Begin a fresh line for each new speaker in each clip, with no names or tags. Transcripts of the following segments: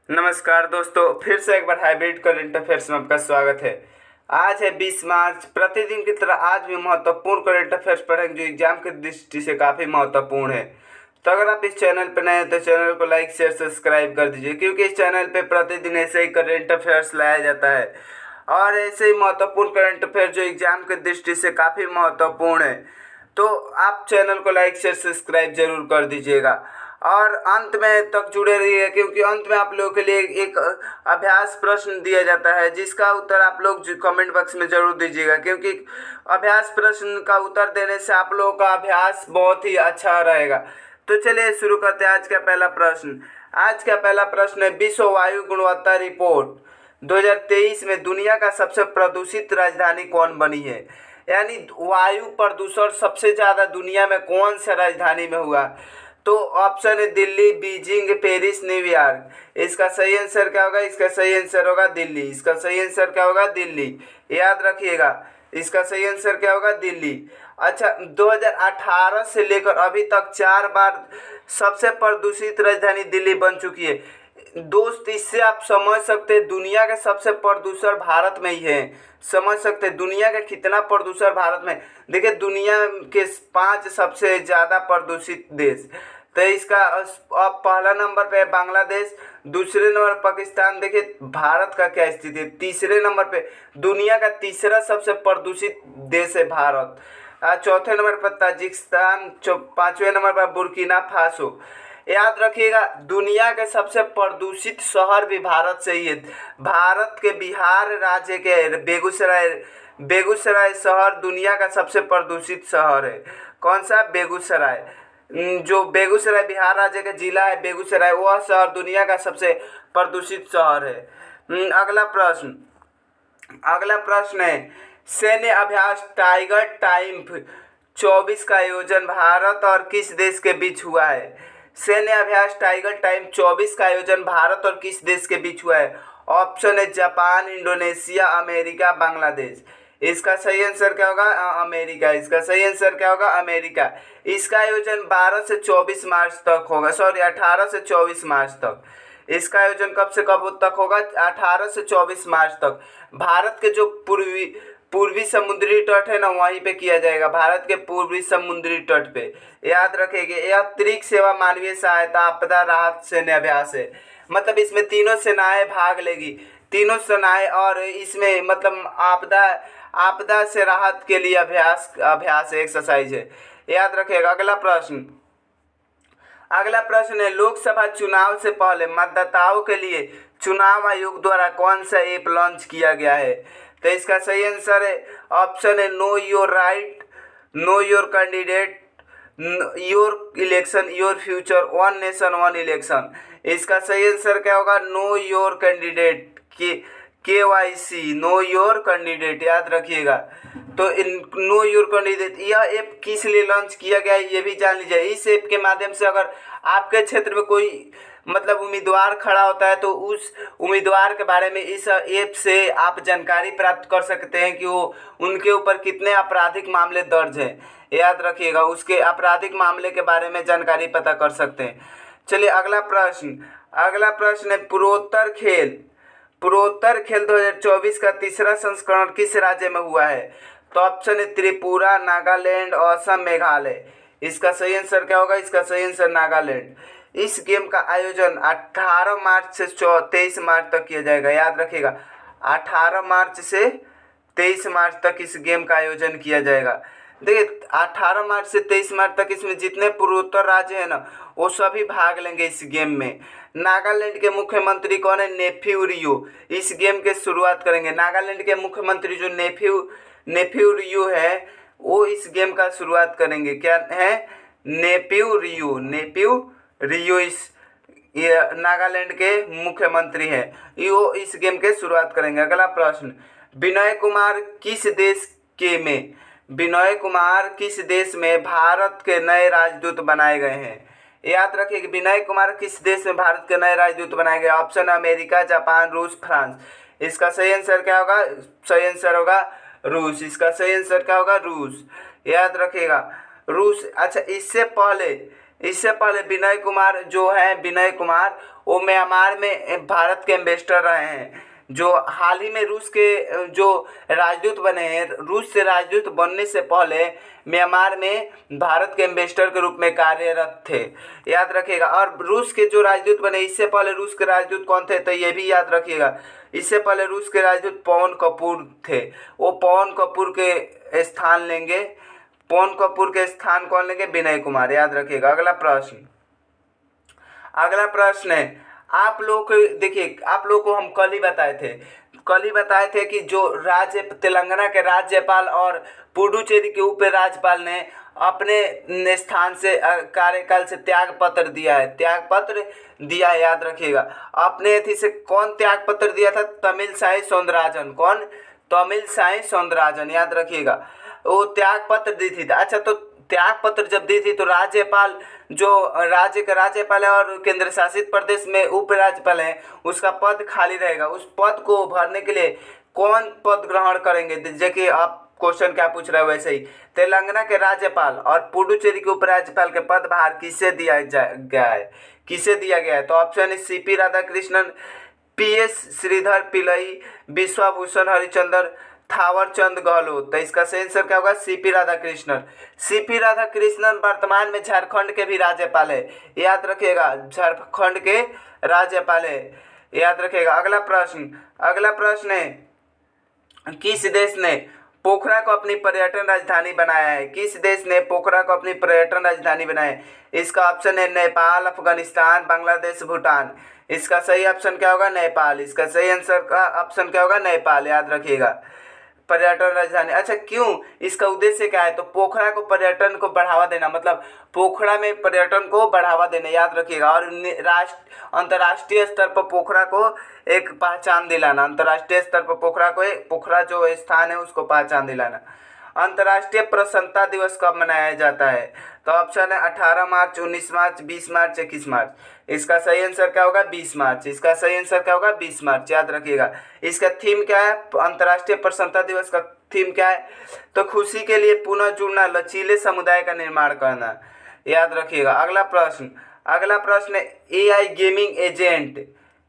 नमस्कार दोस्तों, फिर से एक बार हाइब्रिड करंट अफेयर्स में आपका स्वागत है। आज है 20 मार्च। प्रतिदिन की तरह आज भी महत्वपूर्ण करंट अफेयर्स पढ़ेंगे जो एग्जाम की दृष्टि से काफ़ी महत्वपूर्ण है। तो अगर आप इस चैनल पर नए हैं तो चैनल को लाइक शेयर सब्सक्राइब कर दीजिए, क्योंकि इस चैनल पे प्रतिदिन ऐसे ही करंट अफेयर्स लाया जाता है और ऐसे ही महत्वपूर्ण करंट अफेयर जो एग्जाम की दृष्टि से काफ़ी महत्वपूर्ण है। तो आप चैनल को लाइक शेयर सब्सक्राइब जरूर कर दीजिएगा और अंत में तक जुड़े रहिए, क्योंकि अंत में आप लोगों के लिए एक अभ्यास प्रश्न दिया जाता है जिसका उत्तर आप लोग कमेंट बॉक्स में जरूर दीजिएगा, क्योंकि अभ्यास प्रश्न का उत्तर देने से आप लोगों का अभ्यास बहुत ही अच्छा रहेगा। तो चलिए शुरू करते हैं आज का पहला प्रश्न। आज का पहला प्रश्न है, विश्व वायु गुणवत्ता रिपोर्ट 2023 में दुनिया का सबसे प्रदूषित राजधानी कौन बनी है? यानी वायु प्रदूषण सबसे ज़्यादा दुनिया में कौन सा राजधानी में हुआ? तो ऑप्शन है दिल्ली, बीजिंग, पेरिस, न्यूयॉर्क। इसका सही आंसर क्या होगा? इसका सही आंसर होगा दिल्ली। इसका सही आंसर क्या होगा? दिल्ली। याद रखिएगा, इसका सही आंसर क्या होगा? दिल्ली। अच्छा, 2018 से लेकर अभी तक 4 बार सबसे प्रदूषित राजधानी दिल्ली बन चुकी है। दोस्त, इससे आप समझ सकते हैं दुनिया का सबसे प्रदूषण भारत में ही है। समझ सकते हैं दुनिया का कितना प्रदूषण भारत में। देखिए, दुनिया के 5 सबसे ज़्यादा प्रदूषित देश, तो इसका अब पहला नंबर पे है बांग्लादेश, दूसरे नंबर पाकिस्तान। देखिए भारत का क्या स्थिति है, तीसरे नंबर पे दुनिया का तीसरा सबसे प्रदूषित देश है भारत। चौथे नंबर पर ताजिकिस्तान, पाँचवें नंबर पर बुर्किना फासो। याद रखिएगा, दुनिया के सबसे प्रदूषित शहर भी भारत से ही है। भारत के बिहार राज्य के बेगूसराय शहर दुनिया का सबसे प्रदूषित शहर है। कौन सा? बेगूसराय। जो बेगूसराय बिहार राज्य का जिला है बेगूसराय, वह शहर दुनिया का सबसे प्रदूषित शहर है। अगला प्रश्न है, सैन्य अभ्यास टाइगर टाइम्फ 24 का आयोजन भारत और किस देश के बीच हुआ है? सैन्य अभ्यास टाइगर टाइम्फ 24 का आयोजन भारत और किस देश के बीच हुआ है? ऑप्शन है जापान, इंडोनेशिया, अमेरिका, बांग्लादेश। इसका सही आंसर क्या होगा? अमेरिका। इसका सही आंसर क्या होगा? अमेरिका। इसका आयोजन 12 से 24 मार्च तक होगा, सॉरी 18 से 24 मार्च तक। इसका आयोजन कब से कब तक होगा? 18 से 24 मार्च तक। भारत के जो पूर्वी समुद्री तट है ना, वहीं पे किया जाएगा, भारत के पूर्वी समुद्री तट पे। याद रखेंगे, यह अतिरिक्त सेवा मानवीय सहायता आपदा राहत सैन्य अभ्यास है। मतलब इसमें तीनों सेनाएं भाग लेगी, तीनों सेनाएं, और इसमें मतलब आपदा से राहत के लिए अभ्यास एक्सरसाइज है। याद रखिएगा। अगला प्रश्न है, लोकसभा चुनाव से पहले मतदाताओं के लिए चुनाव आयोग द्वारा कौन सा ऐप लॉन्च किया गया है? तो इसका सही आंसर है ऑप्शन है know your right, know your candidate, your election, your future, one nation one election. इसका सही आंसर क्या होगा? Know your candidate, KYC, know your candidate. याद रखिएगा। तो नो योर कैंडिडेट, यह ऐप किस लिए लॉन्च किया गया है ये भी जान लीजिए। इस ऐप के माध्यम से अगर आपके क्षेत्र में कोई मतलब उम्मीदवार खड़ा होता है तो उस उम्मीदवार के बारे में इस ऐप से आप जानकारी प्राप्त कर सकते हैं कि वो उनके ऊपर कितने आपराधिक मामले दर्ज हैं। याद रखिएगा, उसके आपराधिक मामले के बारे में जानकारी पता कर सकते हैं। चलिए अगला प्रश्न है, पूर्वोत्तर खेल 2024 का तीसरा संस्करण किस राज्य में हुआ है? तो ऑप्शन है त्रिपुरा, नागालैंड, असम, मेघालय। इसका सही आंसर क्या होगा? इसका सही आंसर नागालैंड। इस गेम का आयोजन 18 मार्च से 23 मार्च तक किया जाएगा। याद रखिएगा, 18 मार्च से 23 मार्च तक इस गेम का आयोजन किया जाएगा। देखिए 18 मार्च से 23 मार्च तक इसमें जितने पूर्वोत्तर राज्य हैं ना, वो सभी भाग लेंगे इस गेम में। नागालैंड के मुख्यमंत्री कौन है? नेफ्यू रियो इस गेम के शुरुआत करेंगे। नागालैंड के मुख्यमंत्री जो नेफ्यू रियो है, वो इस गेम का शुरुआत करेंगे। क्या है? नेफ्यू रियो ये नागालैंड के मुख्यमंत्री हैं, यो इस गेम के शुरुआत करेंगे। अगला प्रश्न, विनय कुमार किस देश में भारत के नए राजदूत बनाए गए हैं? याद रखिए कि विनय कुमार किस देश में भारत के नए राजदूत बनाए गए? ऑप्शन अमेरिका, जापान, रूस, फ्रांस। इसका सही आंसर क्या होगा? सही आंसर होगा रूस। इसका सही आंसर क्या होगा? रूस। याद रखिएगा, रूस। अच्छा, इससे पहले इससे पहले विनय कुमार जो है, विनय कुमार वो म्यांमार में भारत के एम्बेसडर रहे हैं, जो हाल ही में रूस के जो राजदूत बने हैं। रूस से राजदूत बनने से पहले म्यांमार में भारत के एम्बेसडर के रूप में कार्यरत थे, याद रखिएगा। और रूस के जो राजदूत बने, इससे पहले रूस के राजदूत कौन थे तो ये भी याद रखिएगा। इससे पहले रूस के राजदूत पवन कपूर थे, वो पवन कपूर के स्थान लेंगे। पवन कपूर के स्थान कौन लेंगे? विनय कुमार, याद रखिएगा। अगला प्रश्न है, आप लोग देखिए, आप लोग को हम कल ही बताए थे कि जो तेलंगाना के राज्यपाल और पुडुचेरी के उप राज्यपाल ने अपने स्थान से कार्यकाल से त्याग पत्र दिया है, याद रखिएगा। अपने थी से कौन त्याग पत्र दिया था? तमिलसाई सौंदरराजन। कौन? तमिलसाई सौंदरराजन, याद रखिएगा। वो त्याग पत्र दी थी। अच्छा, तो त्याग पत्र जब दी थी तो राज्यपाल, जो राज्य का राज्यपाल है और केंद्र शासित प्रदेश में उप राज्यपाल है, उसका पद खाली रहेगा। उस पद को भरने के लिए कौन पद ग्रहण करेंगे? जैसे आप क्वेश्चन क्या पूछ रहे हो वैसे ही, तेलंगाना के राज्यपाल और पुडुचेरी के उपराज्यपाल के पदभार किसे दिया गया है? तो ऑप्शन है सीपी राधाकृष्णन, पीएस श्रीधर पिल्लई, विश्वभूषण हरिचंदन, थावरचंद गहलोत। तो इसका सही आंसर क्या होगा? सीपी राधाकृष्णन। सीपी राधाकृष्णन वर्तमान में झारखंड के भी राज्यपाल है, याद रखिएगा। झारखंड के राज्यपाल है, याद रखिएगा। अगला प्रश्न है, किस देश ने पोखरा को अपनी पर्यटन राजधानी बनाया है? किस देश ने पोखरा को अपनी पर्यटन राजधानी बनाया है? इसका ऑप्शन है नेपाल, अफगानिस्तान, बांग्लादेश, भूटान। इसका सही ऑप्शन क्या होगा? नेपाल। इसका सही आंसर का ऑप्शन क्या होगा? नेपाल, याद रखिएगा। पर्यटन राजधानी, अच्छा क्यों? इसका उद्देश्य क्या है? तो पोखरा को पर्यटन को बढ़ावा देना, मतलब पोखरा में पर्यटन को बढ़ावा देना, याद रखिएगा। और अंतर्राष्ट्रीय स्तर पर पोखरा को एक पहचान दिलाना, अंतर्राष्ट्रीय स्तर पर पोखरा जो स्थान है उसको पहचान दिलाना। अंतर्राष्ट्रीय प्रसन्नता दिवस कब मनाया जाता है? तो ऑप्शन है 18 मार्च, 19 मार्च, 20 मार्च, 21 मार्च। इसका सही आंसर क्या होगा? 20 मार्च। इसका सही आंसर क्या होगा? 20 मार्च, याद रखिएगा। इसका थीम क्या है? अंतर्राष्ट्रीय प्रसन्नता दिवस का थीम क्या है? तो खुशी के लिए पुनः जुड़ना, लचीले समुदाय का निर्माण करना, याद रखिएगा। अगला प्रश्न एआई गेमिंग एजेंट,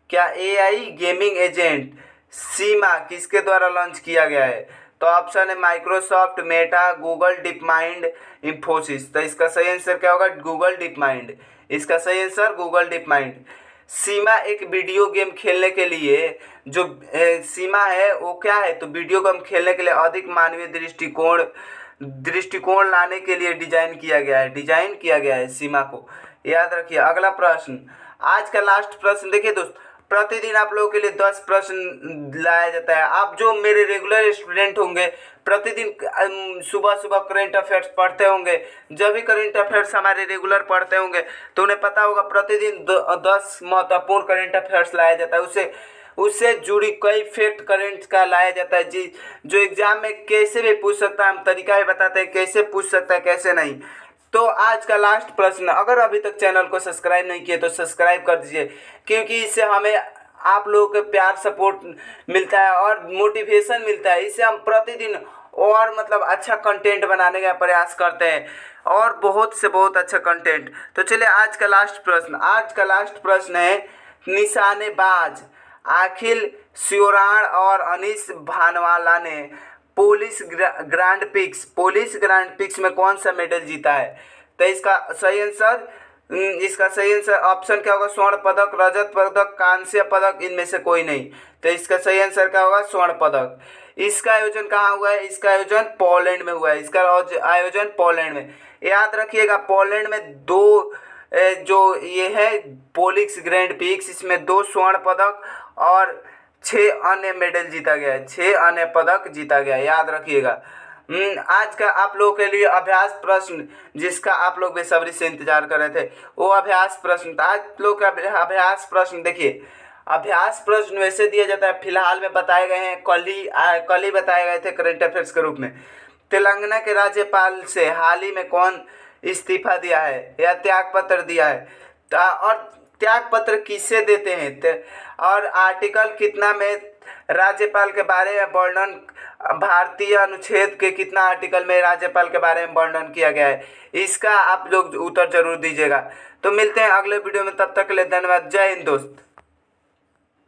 क्या एआई गेमिंग एजेंट सीमा किसके द्वारा लॉन्च किया गया है? तो ऑप्शन है Microsoft, Meta, Google, deep mind, Infosys. तो इसका सही आंसर क्या होगा? Google deep mind. इसका सही आंसर गूगल डीप माइंड। सीमा एक वीडियो गेम खेलने के लिए जो सीमा है वो क्या है? तो वीडियो गेम खेलने के लिए अधिक मानवीय दृष्टिकोण लाने के लिए डिजाइन किया गया है सीमा को, याद रखिए। अगला प्रश्न, आज का लास्ट प्रश्न देखिए दोस्त, प्रतिदिन आप लोगों के लिए 10 प्रश्न लाया जाता है। आप जो मेरे रेगुलर स्टूडेंट होंगे, प्रतिदिन सुबह करंट अफेयर्स पढ़ते होंगे, जब भी करंट अफेयर्स हमारे रेगुलर पढ़ते होंगे तो उन्हें पता होगा प्रतिदिन 10 महत्वपूर्ण करंट अफेयर्स लाया जाता है। उससे जुड़ी कई फैक्ट करंट का लाया जाता है जी, जो एग्जाम में कैसे भी पूछ सकता है। हम तरीका भी बताते हैं कैसे पूछ सकता है कैसे नहीं। तो आज का लास्ट प्रश्न, अगर अभी तक चैनल को सब्सक्राइब नहीं किए तो सब्सक्राइब कर दीजिए, क्योंकि इससे हमें आप लोगों के प्यार सपोर्ट मिलता है और मोटिवेशन मिलता है। इससे हम प्रतिदिन और मतलब अच्छा कंटेंट बनाने का प्रयास करते हैं और बहुत से बहुत अच्छा कंटेंट। तो चलिए आज का लास्ट प्रश्न है, निशानेबाज अखिल शिवराण और अनीश भानवाला ने पुलिस ग्रांड पिक्स में कौन सा मेडल जीता है? तो इसका सही आंसर ऑप्शन क्या होगा? स्वर्ण पदक, रजत पदक, कांस्य पदक, इनमें से कोई नहीं। तो इसका सही आंसर क्या होगा? स्वर्ण पदक। इसका आयोजन कहाँ हुआ है? इसका आयोजन पोलैंड में हुआ है। इसका आयोजन पोलैंड में, याद रखिएगा। पोलैंड में दो जो ये है पुलिस ग्रैंड पिक्स, इसमें 2 स्वर्ण पदक और 6 अन्य मेडल जीता गया है, 6 अन्य पदक जीता गया है, याद रखिएगा। आज का आप लोगों के लिए अभ्यास प्रश्न, जिसका आप लोग बेसब्री से इंतजार कर रहे थे, वो अभ्यास प्रश्न था। आज लोग का अभ्यास प्रश्न देखिए, अभ्यास प्रश्न वैसे दिया जाता है, फिलहाल में बताए गए हैं, कल ही बताए गए थे करंट अफेयर्स के रूप में। तेलंगाना के राज्यपाल से हाल ही में कौन इस्तीफा दिया है या त्याग पत्र दिया है? और त्याग पत्र किससे देते हैं और आर्टिकल कितना में राज्यपाल के बारे में वर्णन, भारतीय अनुच्छेद के कितना आर्टिकल में राज्यपाल के बारे में वर्णन किया गया है, इसका आप लोग उत्तर जरूर दीजिएगा। तो मिलते हैं अगले वीडियो में, तब तक के लिए धन्यवाद। जय हिंद दोस्त।